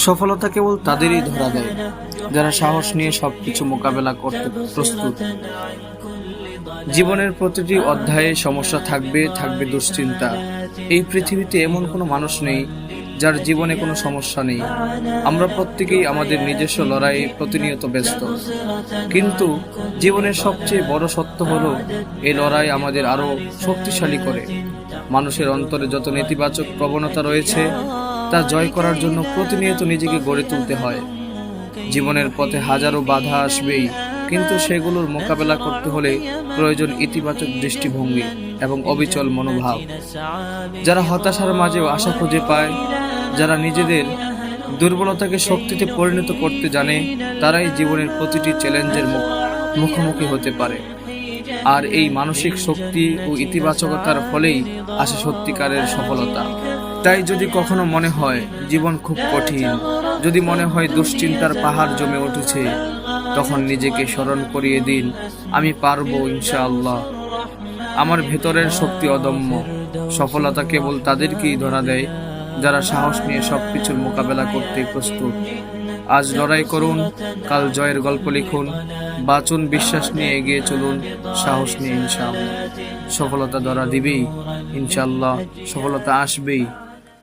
সফলতা কেবল তাদেরই ধরা দেয় যারা সাহস নিয়ে সবকিছু মোকাবেলা করতে প্রস্তুত। জীবনের প্রতিটি অধ্যায়ে সমস্যা থাকবে, থাকবে দুশ্চিন্তা। এই পৃথিবীতে এমন কোনো মানুষ নেই যার জীবনে কোনো সমস্যা নেই। আমরা প্রত্যেকেই আমাদের নিজস্ব লড়াইয়ে প্রতিনিয়ত ব্যস্ত, কিন্তু জীবনের সবচেয়ে বড় সত্য হলো এই লড়াই আমাদের আরো শক্তিশালী করে। মানুষের অন্তরে যত নেতিবাচক প্রবণতা রয়েছে তা জয় করার জন্য প্রতিনিয়ত নিজেকে গড়ে তুলতে হয়। জীবনের পথে হাজারো বাধা আসবেই, কিন্তু সেগুলোর মোকাবেলা করতে হলে প্রয়োজন ইতিবাচক দৃষ্টিভঙ্গি এবং অবিচল মনোভাব। যারা হতাশার মাঝেও আশা খুঁজে পায়, যারা নিজেদের দুর্বলতাকে শক্তিতে পরিণত করতে জানে, তারাই জীবনের প্রতিটি চ্যালেঞ্জের মুখোমুখি হতে পারে। আর এই মানসিক শক্তি ও ইতিবাচকতার ফলেই আসে সত্যিকারের সফলতা। তাই যদি কখনো মনে হয় জীবন খুব কঠিন, যদি মনে হয় দুশ্চিন্তার পাহাড় জমে উঠেছে, তখন নিজেকে স্মরণ করিয়ে দিন, আমি পারবো ইনশাআল্লাহ। আমার ভেতরের শক্তি অদম্য। সফলতা কেবল তাদেরকেই ধরা দেয় যারা সাহস নিয়ে সবকিছুর মোকাবেলা করতে প্রস্তুত। আজ লড়াই করুন, কাল জয়ের গল্প লিখুন। বাঁচুন বিশ্বাস নিয়ে, এগিয়ে চলুন সাহস নিয়ে। ইনশাআল্লাহ সফলতা ধরা দিবেই, ইনশাআল্লাহ সফলতা আসবেই।